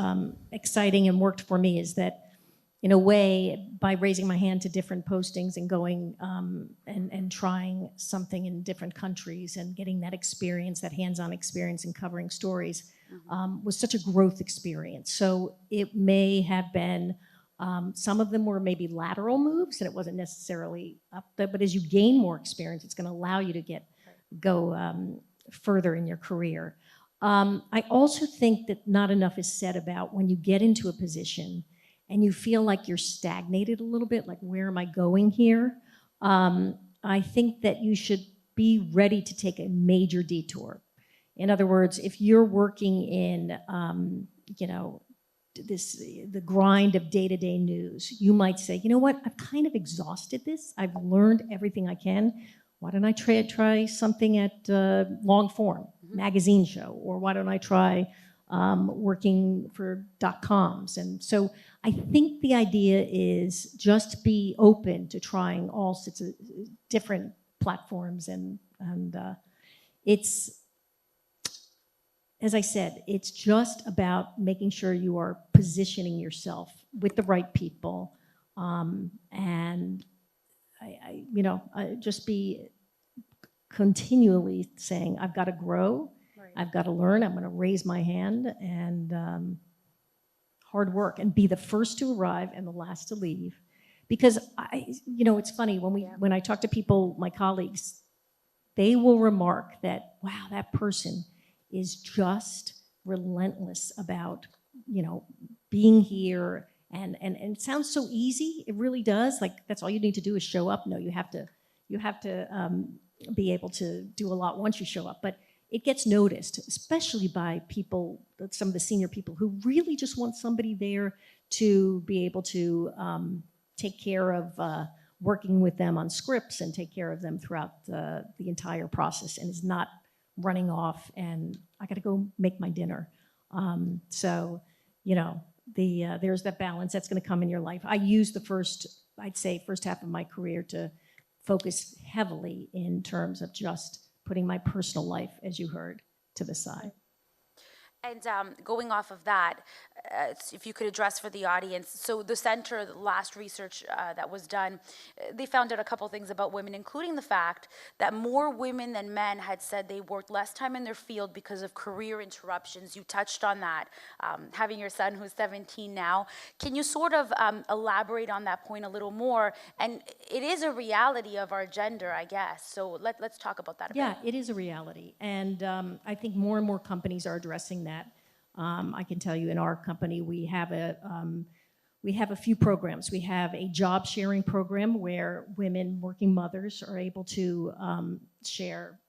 exciting and worked for me is that, in a way, by raising my hand to different postings and going and trying something in different countries and getting that experience, that hands-on experience and covering stories, was such a growth experience. So it may have been, some of them were maybe lateral moves, and it wasn't necessarily up there, but as you gain more experience, it's going to allow you to go further in your career. I also think that not enough is said about when you get into a position and you feel like you're stagnated a little bit, like, where am I going here? I think that you should be ready to take a major detour. In other words, if you're working in, you know, the grind of day-to-day news, you might say, you know what, I've kind of exhausted this. I've learned everything I can. Why don't I try something at long form, magazine show, or why don't I try working for .coms? And so I think the idea is just be open to trying all sorts of different platforms, and it's, as I said, it's just about making sure you are positioning yourself with the right people, and you know, just be continually saying, I've got to grow, right. I've got to learn, I'm going to raise my hand, and hard work, and be the first to arrive and the last to leave. Because you know, it's funny when I talk to people, my colleagues, they will remark that, wow, that person is just relentless about, you know, being here, and it sounds so easy. It really does. Like, that's all you need to do is show up. No, you have to be able to do a lot once you show up. But it gets noticed, especially by people, some of the senior people, who really just want somebody there to be able to take care of working with them on scripts and take care of them throughout the entire process, and is not running off and I got to go make my dinner. So, you know, there's that balance that's going to come in your life. I used the first half of my career to focus heavily in terms of just putting my personal life, as you heard, to the side. And going off of that, if you could address for the audience, so the center, the last research that was done, they found out a couple things about women, including the fact that more women than men had said they worked less time in their field because of career interruptions. You touched on that, having your son who's 17 now. Can you sort of elaborate on that point a little more? And it is a reality of our gender, I guess, so let's talk about that a bit. Yeah, it is a reality, and I think more and more companies are addressing that. I can tell you, in our company, we have a few programs. We have a job sharing program where women, working mothers, are able to share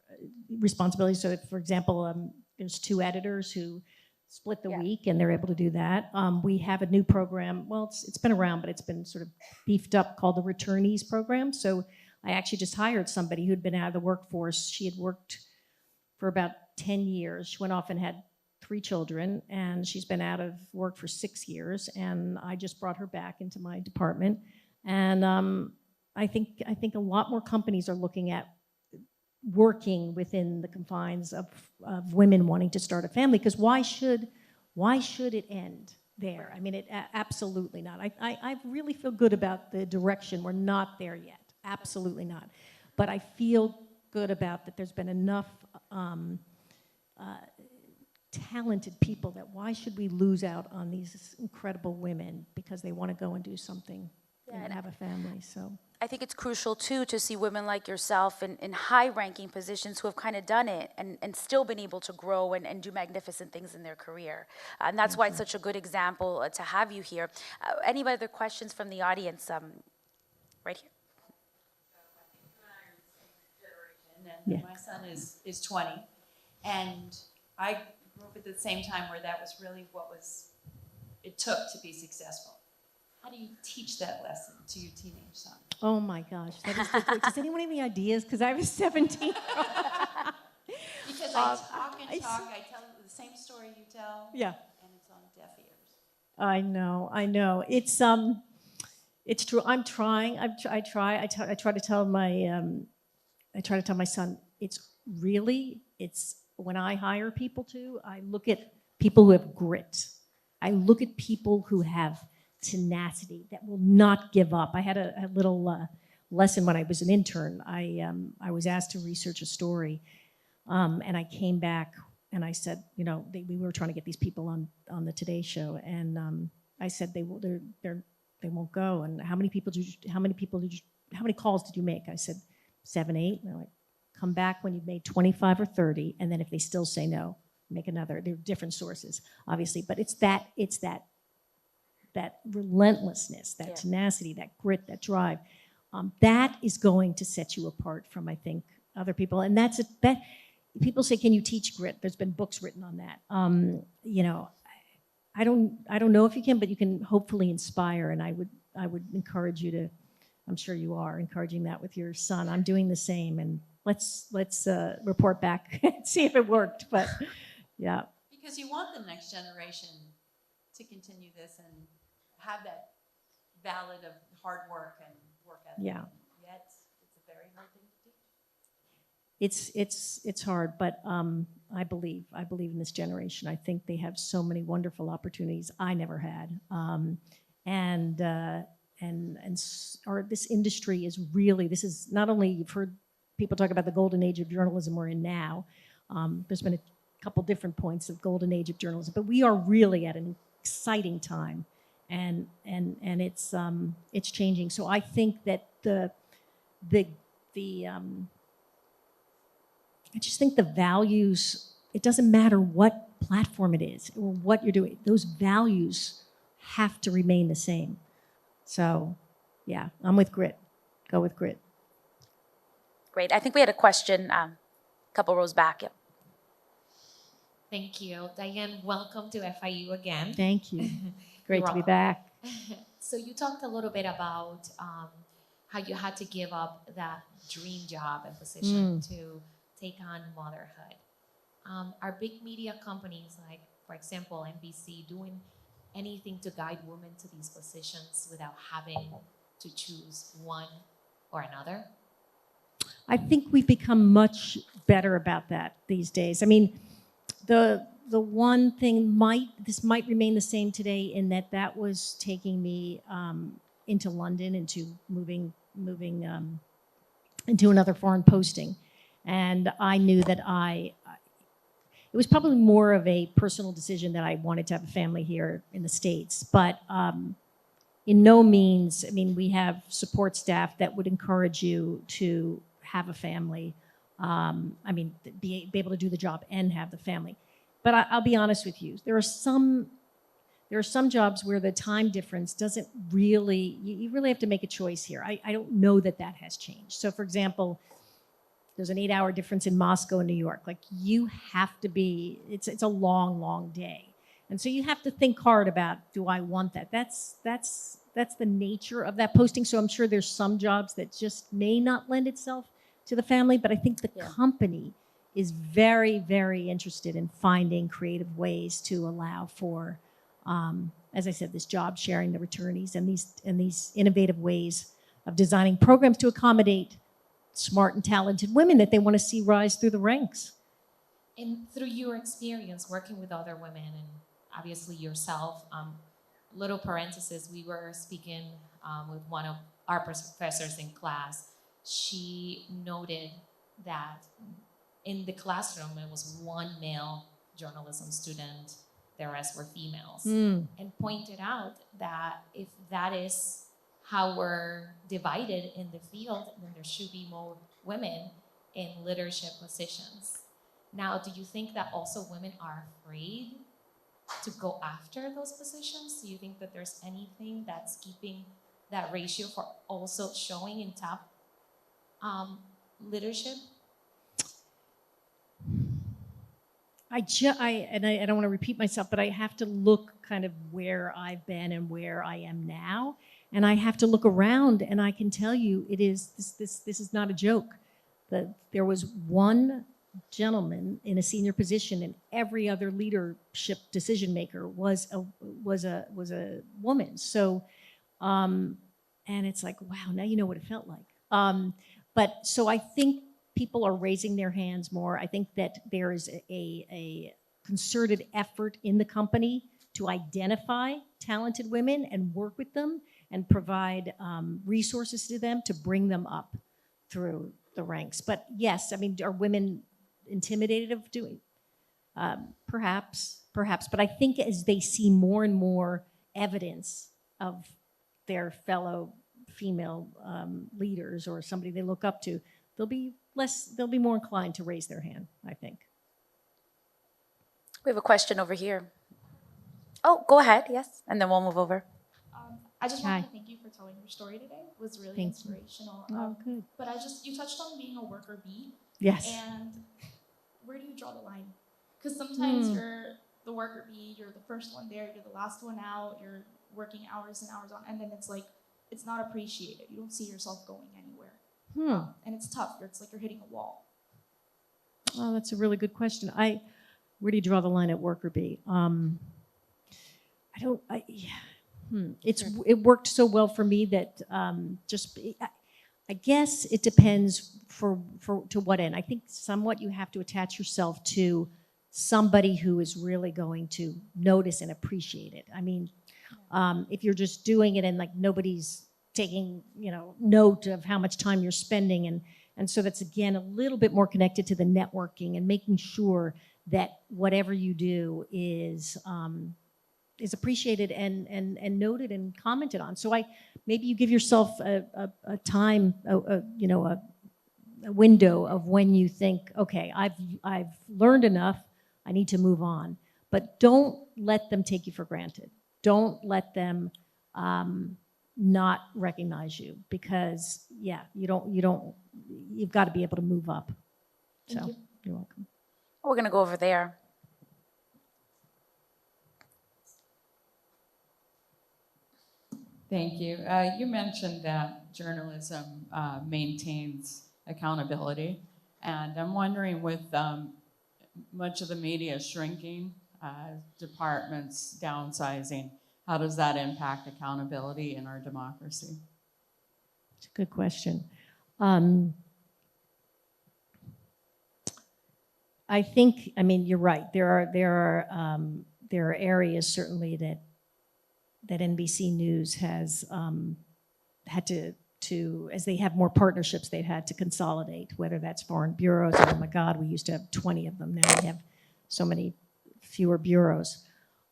responsibilities. So, if, for example, there's 2 editors who split the week, and they're able to do that. We have a new program. Well, it's been around, but it's been sort of beefed up, called the Returnees Program. So I actually just hired somebody who'd been out of the workforce. She had worked for about 10 years. She went off and had 3 children, and she's been out of work for 6 years, and I just brought her back into my department. And I think a lot more companies are looking at working within the confines of women wanting to start a family, because why should it end there? I mean, absolutely not. I really feel good about the direction. We're not there yet, absolutely not. But I feel good about that there's been enough talented people that why should we lose out on these incredible women because they want to go and do something and have a family. So I think it's crucial too to see women like yourself in high-ranking positions who have kind of done it and still been able to grow and do magnificent things in their career. And that's why it's such a good example to have you here. Any other questions from the audience? Right here. And my son is 20, and I grew up at the same time where that was really what it took to be successful. How do you teach that lesson to your teenage son? Oh my gosh, does anyone have any ideas? Because I was 17. Because I talk and talk, I tell the same story you tell, yeah, and it's on deaf ears. I know. It's true. I'm trying. I try to tell my son, it's when I hire people too, I look at people who have grit. I look at people who have tenacity, that will not give up. I had a little lesson when I was an intern. I was asked to research a story, and I came back and I said, you know, we were trying to get these people on the Today Show, and I said they won't go. And how many calls did you make? I said 7, 8. And they're like, come back when you've made 25 or 30, and then if they still say no, make another. There are different sources, obviously, but it's that relentlessness, that tenacity, that grit, that drive, that is going to set you apart from, I think, other people. And people say, can you teach grit? There's been books written on that. You know, I don't know if you can, but you can hopefully inspire, and I would encourage you to, I'm sure you are encouraging that with your son. I'm doing the same, and let's report back and see if it worked, but yeah. Because you want the next generation to continue this and have that ballad of hard work and work ethic. Yeah. Yet it's a very hard thing to teach. It's hard, but I believe in this generation. I think they have so many wonderful opportunities I never had, or this industry is really. This is not only, you've heard people talk about the golden age of journalism we're in now. There's been a couple different points of golden age of journalism, but we are really at an exciting time, and it's changing. So I think that I just think the values, it doesn't matter what platform it is or what you're doing, those values have to remain the same. So, yeah, I'm with grit. Go with grit. Great. I think we had a question a couple rows back. Yep. Thank you. Dianne, welcome to FIU again. Thank you. Great You're to be welcome. back. So you talked a little bit about how you had to give up that dream job and position to take on motherhood. Are big media companies like, for example, NBC, doing anything to guide women to these positions without having to choose one or another? I think we've become much better about that these days. I mean, the one thing this might remain the same today, in that was taking me into London, into moving into another foreign posting. And I knew that it was probably more of a personal decision that I wanted to have a family here in the States. But in no means, I mean, we have support staff that would encourage you to have a family. I mean, be able to do the job and have the family. But I'll be honest with you, there are some jobs where the time difference doesn't really, you really have to make a choice here. I don't know that has changed. So for example, there's an 8-hour difference in Moscow and New York. Like, you have to be, it's a long, long day. And so you have to think hard about, do I want that? That's the nature of that posting. So I'm sure there's some jobs that just may not lend itself to the family, but I think the company is very, very interested in finding creative ways to allow for, as I said, this job sharing, the returnees, and these innovative ways of designing programs to accommodate smart and talented women that they want to see rise through the ranks. And through your experience working with other women and obviously yourself, little parenthesis, we were speaking with one of our professors in class. She noted that in the classroom, it was one male journalism student, the rest were females, and pointed out that if that is how we're divided in the field, then there should be more women in leadership positions. Now, do you think that also women are afraid to go after those positions? Do you think that there's anything that's keeping that ratio for also showing in top leadership? I don't want to repeat myself, but I have to look kind of where I've been and where I am now. And I have to look around, and I can tell you, this is not a joke. There was one gentleman in a senior position, and every other leadership decision maker was a woman. So, and it's like, wow, now you know what it felt like. But so I think people are raising their hands more. I think that there is a concerted effort in the company to identify talented women and work with them and provide resources to them to bring them up through the ranks. But yes, I mean, are women intimidated of doing? Perhaps. But I think as they see more and more evidence of their fellow female leaders or somebody they look up to, they'll be more inclined to raise their hand, I think. We have a question over here. Oh, go ahead, yes, and then we'll move over. I just Hi. wanted to thank you for telling your story today. It was really Thank you. inspirational. Oh, good. But you touched on being a worker bee. Yes. And where do you draw the line? Because sometimes you're the worker bee, you're the first one there, you're the last one out, you're working hours and hours on, and then it's like, it's not appreciated. You don't see yourself going anywhere. And it's tough. It's like you're hitting a wall. Oh, that's a really good question. Where do you draw the line at worker bee? It worked so well for me that I guess it depends to what end. I think somewhat you have to attach yourself to somebody who is really going to notice and appreciate it. I mean, if you're just doing it and like nobody's taking, note of how much time you're spending, and so that's again a little bit more connected to the networking and making sure that whatever you do is appreciated and noted and commented on. So maybe you give yourself a time, a window of when you think, okay, I've learned enough, I need to move on. But don't let them take you for granted. Don't let them not recognize you, because you've got to be able to move up. So you're welcome. We're going to go over there. Thank you. You mentioned that journalism maintains accountability, and I'm wondering, with much of the media shrinking, departments downsizing, how does that impact accountability in our democracy? It's a good question. I think, you're right. There are areas certainly that NBC News has had to, as they have more partnerships, they've had to consolidate, whether that's foreign bureaus. Oh my God, we used to have 20 of them. Now we have so many fewer bureaus.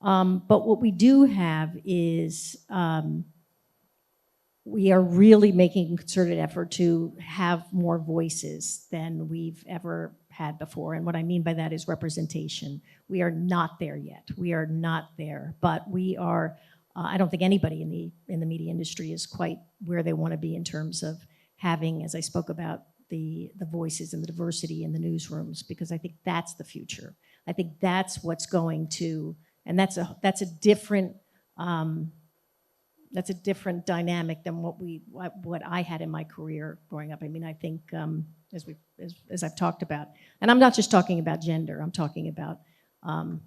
But what we do have is we are really making a concerted effort to have more voices than we've ever had before. And what I mean by that is representation. We are not there yet. We are not there, but we are. I don't think anybody in the media industry is quite where they want to be in terms of having, as I spoke about, the voices and the diversity in the newsrooms, because I think that's the future. I think that's what's going to, and that's a different dynamic than what I had in my career growing up. I think as I've talked about, and I'm not just talking about gender. I'm talking about,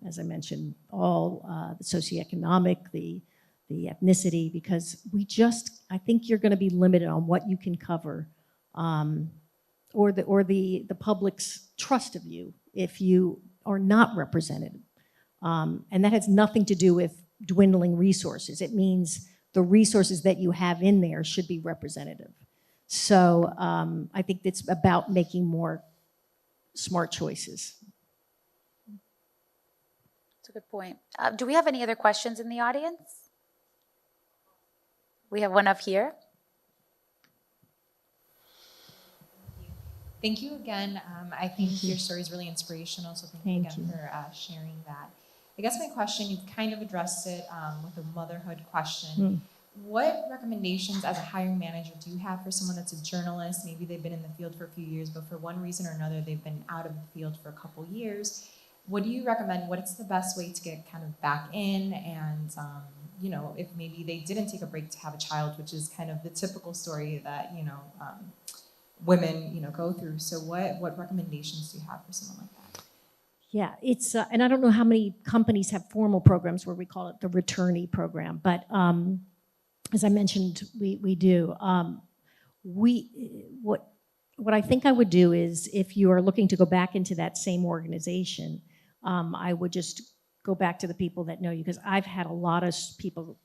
as I mentioned, all the socioeconomic, the ethnicity, because I think you're going to be limited on what you can cover, or the public's trust of you if you are not represented. And that has nothing to do with dwindling resources. It means the resources that you have in there should be representative. So I think it's about making more smart choices. That's a good point. Do we have any other questions in the audience? We have one up here. Thank you again. I think your story is really inspirational, so thank you again for sharing that. I guess my question, you've kind of addressed it with a motherhood question. What recommendations as a hiring manager do you have for someone that's a journalist? Maybe they've been in the field for a few years, but for one reason or another, they've been out of the field for a couple years. What do you recommend? What's the best way to get kind of back in? And if maybe they didn't take a break to have a child, which is kind of the typical story that women go through. So what recommendations do you have for someone like that? Yeah, it's and I don't know how many companies have formal programs where we call it the returnee program, but as I mentioned, we do. What I think I would do is, if you are looking to go back into that same organization, I would just go back to the people that know you, because I've had a lot of people,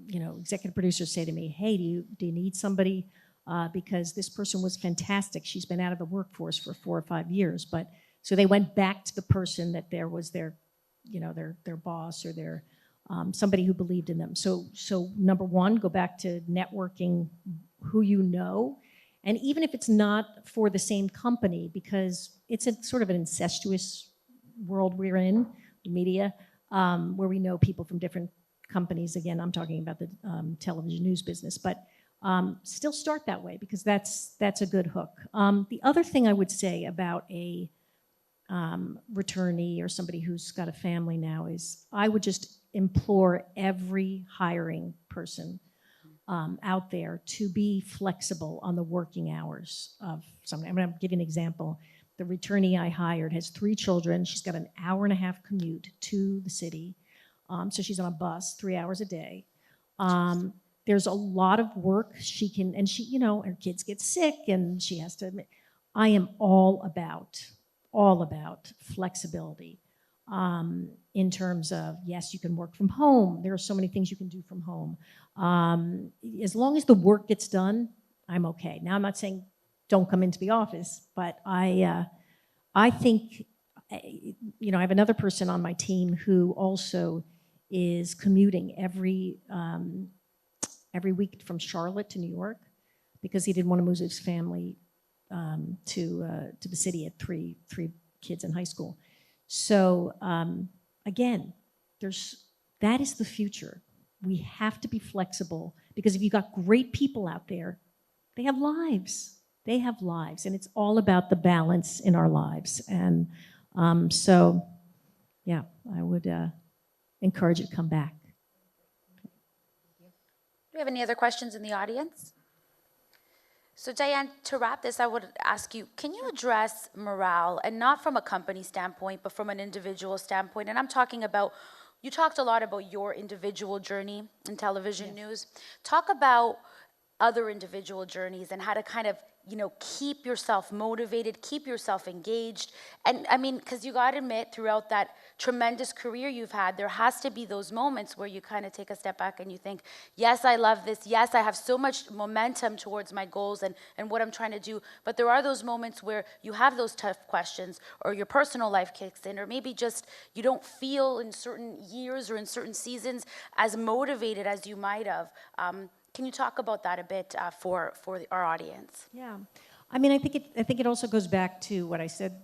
executive producers say to me, hey, do you need somebody? Because this person was fantastic. She's been out of the workforce for 4 or 5 years, but so they went back to the person that there was their boss or their somebody who believed in them. So number one, go back to networking who you know, and even if it's not for the same company, because it's a sort of an incestuous world we're in, the media, where we know people from different companies. Again, I'm talking about the television news business, but still start that way, because that's a good hook. The other thing I would say about returnee or somebody who's got a family now is I would just implore every hiring person out there to be flexible on the working hours of somebody. I'm going to give you an example. The returnee I hired has 3 children. She's got an hour-and-a-half commute to the city. So she's on a bus 3 hours a day. There's a lot of work she can, and she, you know, her kids get sick and she has to admit, I am all about flexibility in terms of, yes, you can work from home. There are so many things you can do from home. As long as the work gets done, I'm okay. Now, I'm not saying don't come into the office, but I think, you know, I have another person on my team who also is commuting every week from Charlotte to New York because he didn't want to move his family to the city at three kids in high school. So again, that is the future. We have to be flexible because if you've got great people out there, they have lives. They have lives, and it's all about the balance in our lives. And so, yeah, I would encourage you to come back. Do we have any other questions in the audience? So Dianne, to wrap this, I would ask you, can you address morale, and not from a company standpoint, but from an individual standpoint? And I'm talking about, you talked a lot about your individual journey in television news. Talk about other individual journeys and how to kind of, you know, keep yourself motivated, keep yourself engaged. And I mean, because you got to admit, throughout that tremendous career you've had, there has to be those moments where you kind of take a step back and you think, yes, I love this. Yes, I have so much momentum towards my goals and what I'm trying to do. But there are those moments where you have those tough questions, or your personal life kicks in, or maybe just you don't feel in certain years or in certain seasons as motivated as you might have. Can you talk about that a bit for our audience? Yeah, I mean, I think it also goes back to what I said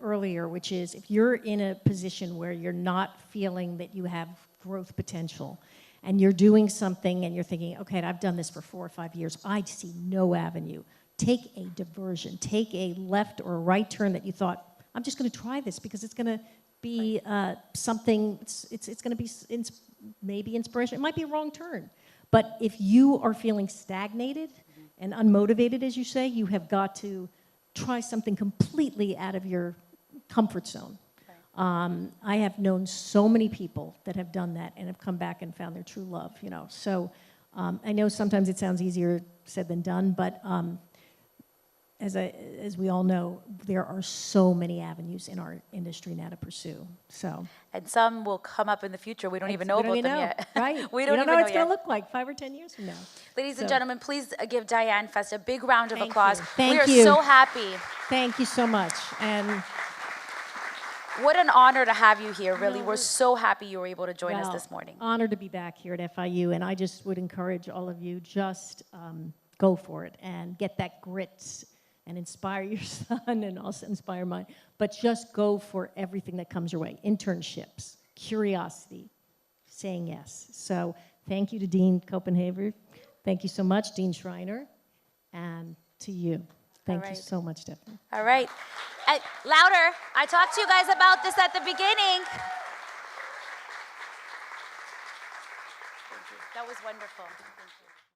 earlier, which is if you're in a position where you're not feeling that you have growth potential, and you're doing something and you're thinking, okay, I've done this for 4 or 5 years, I see no avenue. Take a diversion, take a left or a right turn that you thought, I'm just going to try this because it's going to be something. It's going to be maybe inspiration. It might be a wrong turn. But if you are feeling stagnated and unmotivated, as you say, you have got to try something completely out of your comfort zone. Right. I have known so many people that have done that and have come back and found their true love, you know. So I know sometimes it sounds easier said than done, but as we all know, there are so many avenues in our industry now to pursue. So, and some will come up in the future. We don't even know about them yet. Right. We don't even know know what it's yet. going to look like 5 or 10 years from now. Ladies and gentlemen, please give Dianne Festa a big round of Thank applause. you. Thank we you. are so happy. Thank you so much. And what an honor to have you here, really. We're so happy you were able to join us this morning. Honored to be back here at FIU, and I just would encourage all of you, just go for it and get that grit and inspire your son and also inspire mine. But just go for everything that comes your way. Internships, curiosity, saying yes. So thank you to Dean Copenhaver. Thank you so much, Dean Schreiner. And to you. Thank you so much, Stephanie. All right. Louder. I talked to you guys about this at the beginning. Thank you. That was wonderful. Thank you.